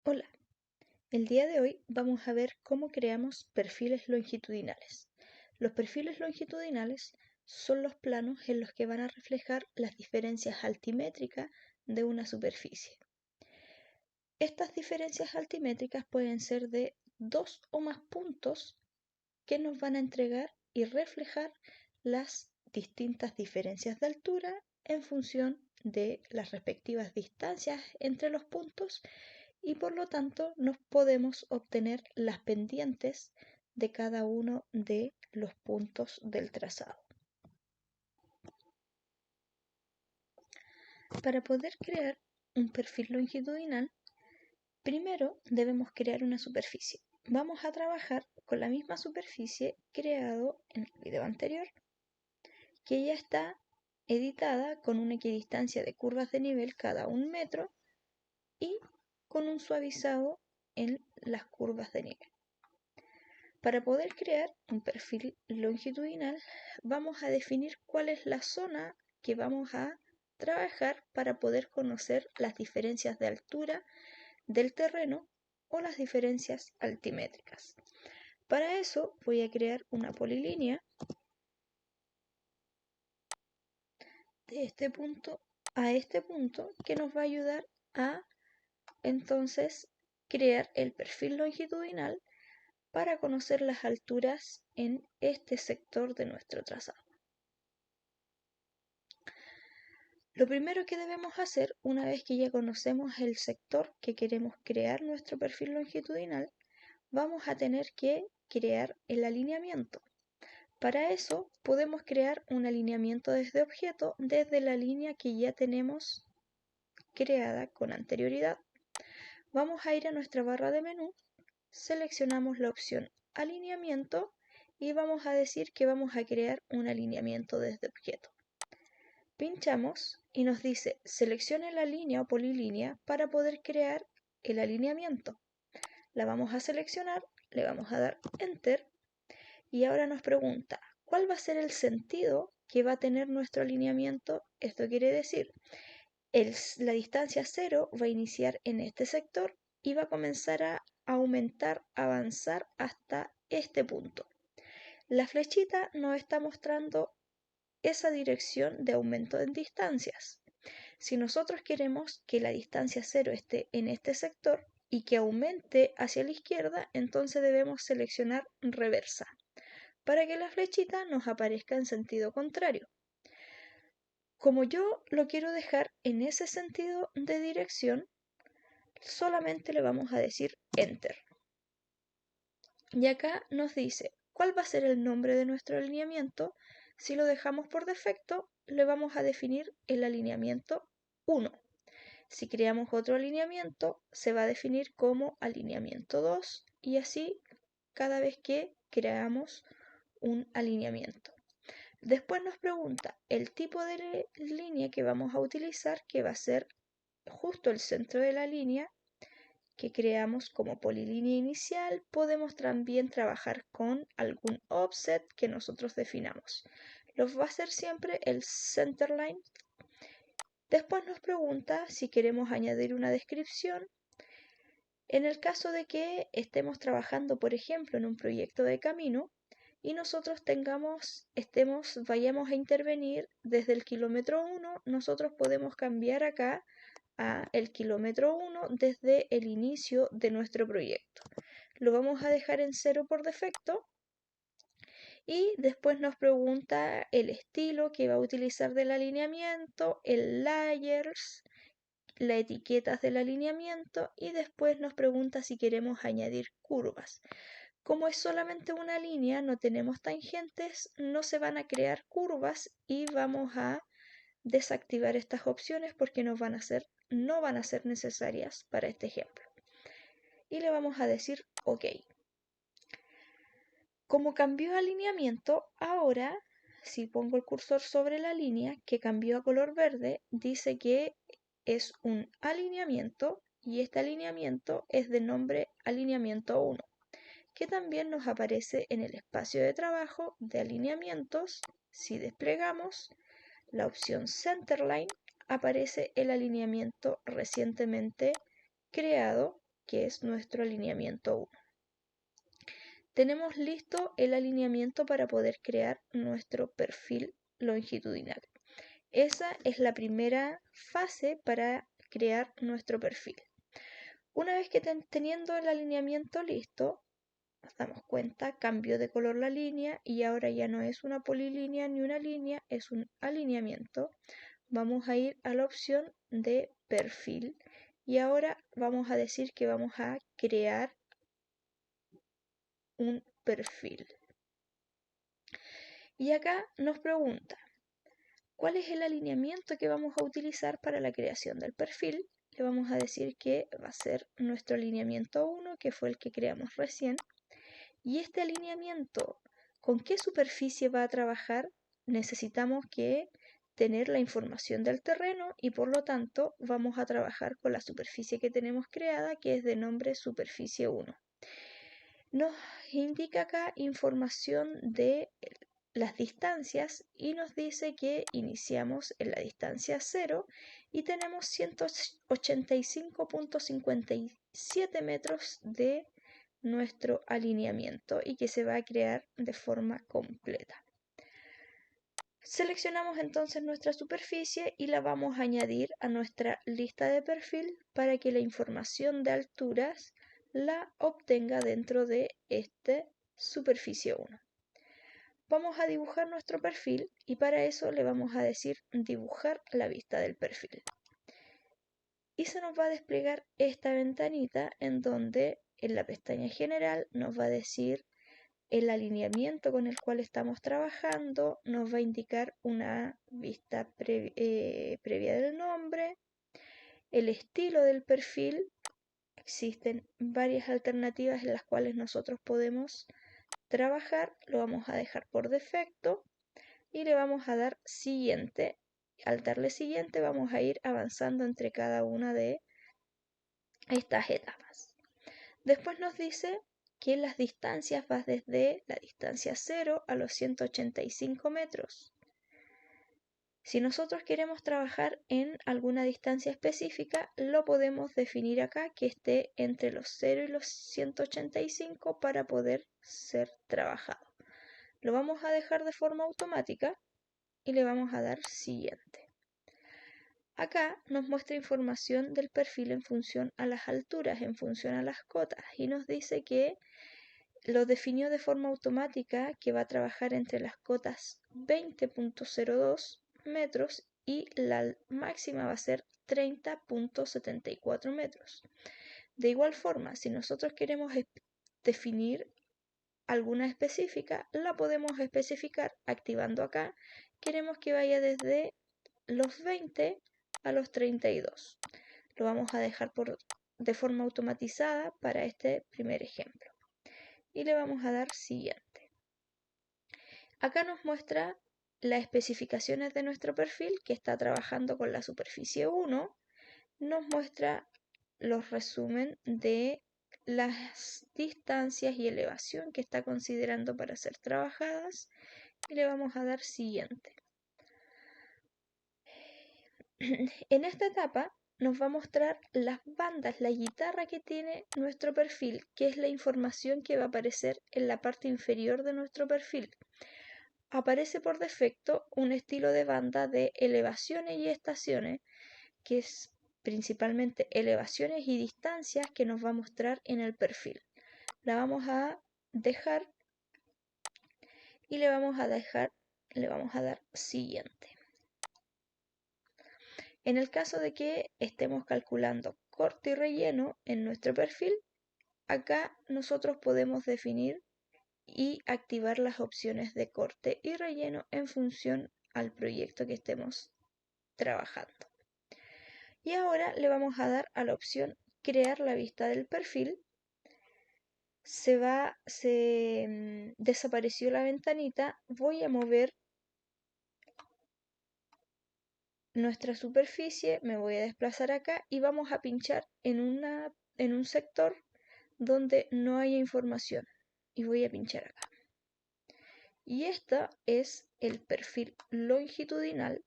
Hola, el día de hoy vamos a ver cómo creamos perfiles longitudinales. Los perfiles longitudinales son los planos en los que van a reflejar las diferencias altimétricas de una superficie. Estas diferencias altimétricas pueden ser de dos o más puntos que nos van a entregar y reflejar las distintas diferencias de altura en función de las respectivas distancias entre los puntos y por lo tanto nos podemos obtener las pendientes de cada uno de los puntos del trazado. Para poder crear un perfil longitudinal, primero debemos crear una superficie. Vamos a trabajar con la misma superficie creado en el video anterior, que ya está editada con una equidistancia de curvas de nivel cada 1 metro y con un suavizado en las curvas de nivel. Para poder crear un perfil longitudinal, vamos a definir cuál es la zona que vamos a trabajar para poder conocer las diferencias de altura del terreno o las diferencias altimétricas. Para eso voy a crear una polilínea de este punto a este punto que nos va a ayudar a entonces crear el perfil longitudinal para conocer las alturas en este sector de nuestro trazado. Lo primero que debemos hacer, una vez que ya conocemos el sector que queremos crear nuestro perfil longitudinal, vamos a tener que crear el alineamiento. Para eso podemos crear un alineamiento desde objeto desde la línea que ya tenemos creada con anterioridad. Vamos a ir a nuestra barra de menú, seleccionamos la opción alineamiento y vamos a decir que vamos a crear un alineamiento desde objeto. Pinchamos y nos dice seleccione la línea o polilínea para poder crear el alineamiento. La vamos a seleccionar, le vamos a dar Enter y ahora nos pregunta ¿cuál va a ser el sentido que va a tener nuestro alineamiento? Esto quiere decir, la distancia 0 va a iniciar en este sector y va a comenzar a aumentar, avanzar hasta este punto. La flechita nos está mostrando esa dirección de aumento en distancias. Si nosotros queremos que la distancia 0 esté en este sector y que aumente hacia la izquierda, entonces debemos seleccionar reversa para que la flechita nos aparezca en sentido contrario. Como yo lo quiero dejar en ese sentido de dirección, solamente le vamos a decir Enter. Y acá nos dice cuál va a ser el nombre de nuestro alineamiento. Si lo dejamos por defecto, le vamos a definir el alineamiento 1. Si creamos otro alineamiento, se va a definir como alineamiento 2 y así cada vez que creamos un alineamiento. Después nos pregunta el tipo de línea que vamos a utilizar, que va a ser justo el centro de la línea que creamos como polilínea inicial. Podemos también trabajar con algún offset que nosotros definamos. Lo va a ser siempre el centerline. Después nos pregunta si queremos añadir una descripción. En el caso de que estemos trabajando, por ejemplo, en un proyecto de camino y nosotros vayamos a intervenir desde el kilómetro 1, nosotros podemos cambiar acá a el kilómetro 1 desde el inicio de nuestro proyecto. Lo vamos a dejar en 0 por defecto y después nos pregunta el estilo que va a utilizar del alineamiento, el layers, las etiquetas del alineamiento y después nos pregunta si queremos añadir curvas. Como es solamente una línea, no tenemos tangentes, no se van a crear curvas y vamos a desactivar estas opciones porque no van a ser necesarias para este ejemplo. Y le vamos a decir OK. Como cambió alineamiento, ahora si pongo el cursor sobre la línea que cambió a color verde, dice que es un alineamiento y este alineamiento es de nombre alineamiento 1, que también nos aparece en el espacio de trabajo de alineamientos. Si desplegamos la opción Centerline, aparece el alineamiento recientemente creado que es nuestro alineamiento 1. Tenemos listo el alineamiento para poder crear nuestro perfil longitudinal. Esa es la primera fase para crear nuestro perfil. Una vez que teniendo el alineamiento listo, nos damos cuenta, cambio de color la línea y ahora ya no es una polilínea ni una línea, es un alineamiento. Vamos a ir a la opción de perfil y ahora vamos a decir que vamos a crear un perfil. Y acá nos pregunta, ¿cuál es el alineamiento que vamos a utilizar para la creación del perfil? Le vamos a decir que va a ser nuestro alineamiento 1, que fue el que creamos recién. Y este alineamiento, ¿con qué superficie va a trabajar? Necesitamos que tener la información del terreno y por lo tanto vamos a trabajar con la superficie que tenemos creada, que es de nombre superficie 1. Nos indica acá información de las distancias y nos dice que iniciamos en la distancia 0 y tenemos 185.57 metros de nuestro alineamiento y que se va a crear de forma completa. Seleccionamos entonces nuestra superficie y la vamos a añadir a nuestra lista de perfil para que la información de alturas la obtenga dentro de esta superficie 1. Vamos a dibujar nuestro perfil y para eso le vamos a decir dibujar la vista del perfil. Y se nos va a desplegar esta ventanita en donde en la pestaña general nos va a decir el alineamiento con el cual estamos trabajando, nos va a indicar una vista previa del nombre, el estilo del perfil. Existen varias alternativas en las cuales nosotros podemos trabajar, lo vamos a dejar por defecto y le vamos a dar siguiente. Al darle siguiente vamos a ir avanzando entre cada una de estas etapas. Después nos dice que las distancias van desde la distancia 0 a los 185 metros. Si nosotros queremos trabajar en alguna distancia específica, lo podemos definir acá que esté entre los 0 y los 185 para poder ser trabajado. Lo vamos a dejar de forma automática y le vamos a dar siguiente. Acá nos muestra información del perfil en función a las alturas, en función a las cotas y nos dice que lo definió de forma automática que va a trabajar entre las cotas 20.02 metros y la máxima va a ser 30.74 metros. De igual forma, si nosotros queremos definir alguna específica, la podemos especificar activando acá. Queremos que vaya desde los 20 a los 32. Lo vamos a dejar de forma automatizada para este primer ejemplo. Y le vamos a dar siguiente. Acá nos muestra las especificaciones de nuestro perfil que está trabajando con la superficie 1. Nos muestra los resumen de las distancias y elevación que está considerando para ser trabajadas y le vamos a dar siguiente. En esta etapa nos va a mostrar las bandas, la guitarra que tiene nuestro perfil, que es la información que va a aparecer en la parte inferior de nuestro perfil. Aparece por defecto un estilo de banda de elevaciones y estaciones, que es principalmente elevaciones y distancias que nos va a mostrar en el perfil. La vamos a dejar y le vamos a dar siguiente. En el caso de que estemos calculando corte y relleno en nuestro perfil, acá nosotros podemos definir y activar las opciones de corte y relleno en función al proyecto que estemos trabajando. Y ahora le vamos a dar a la opción crear la vista del perfil. Desapareció la ventanita. Voy a mover nuestra superficie, me voy a desplazar acá y vamos a pinchar en un sector donde no haya información y voy a pinchar acá. Y este es el perfil longitudinal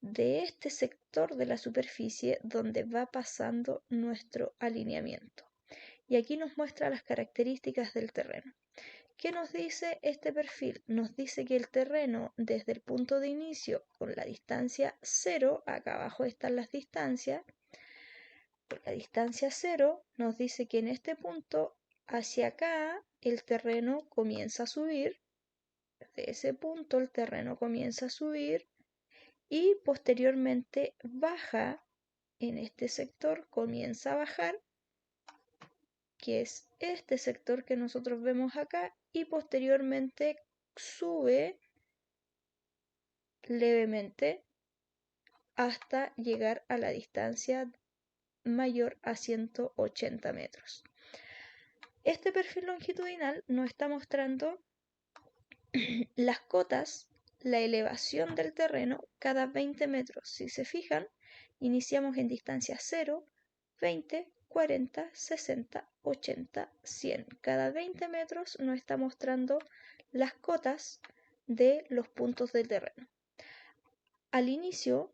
de este sector de la superficie donde va pasando nuestro alineamiento. y aquí nos muestra las características del terreno. ¿Qué nos dice este perfil? Nos dice que el terreno desde el punto de inicio con la distancia 0, acá abajo están las distancias, con la distancia 0 nos dice que en este punto hacia acá el terreno comienza a subir, de ese punto el terreno comienza a subir y posteriormente baja en este sector, comienza a bajar, que es este sector que nosotros vemos acá, y posteriormente sube levemente hasta llegar a la distancia mayor a 180 metros. Este perfil longitudinal nos está mostrando las cotas, la elevación del terreno cada 20 metros. Si se fijan, iniciamos en distancia 0, 20, 40, 60, 80, 100. Cada 20 metros nos está mostrando las cotas de los puntos del terreno. Al inicio,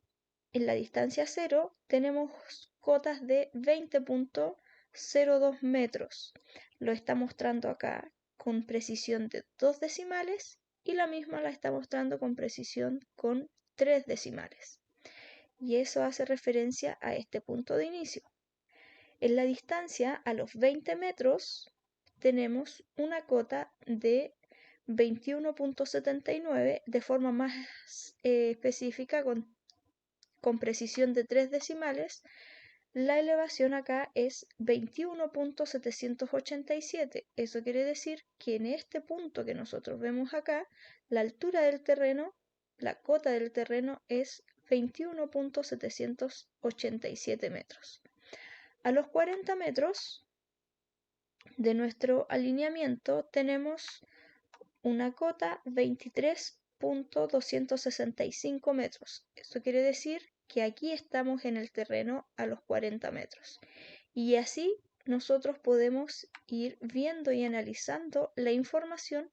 en la distancia 0, tenemos cotas de 20.02 metros. Lo está mostrando acá con precisión de 2 decimales y la misma la está mostrando con precisión con 3 decimales. Y eso hace referencia a este punto de inicio. En la distancia a los 20 metros tenemos una cota de 21.79 de forma más específica con precisión de 3 decimales. La elevación acá es 21.787. Eso quiere decir que en este punto que nosotros vemos acá, la altura del terreno, la cota del terreno es 21.787 metros. A los 40 metros de nuestro alineamiento tenemos una cota 23.265 metros. Esto quiere decir que aquí estamos en el terreno a los 40 metros. Y así nosotros podemos ir viendo y analizando la información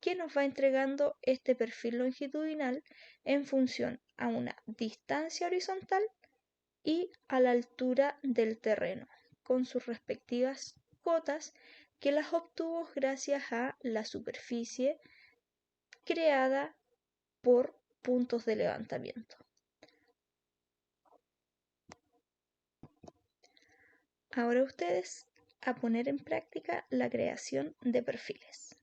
que nos va entregando este perfil longitudinal en función a una distancia horizontal y a la altura del terreno, con sus respectivas cotas que las obtuvo gracias a la superficie creada por puntos de levantamiento. Ahora ustedes a poner en práctica la creación de perfiles.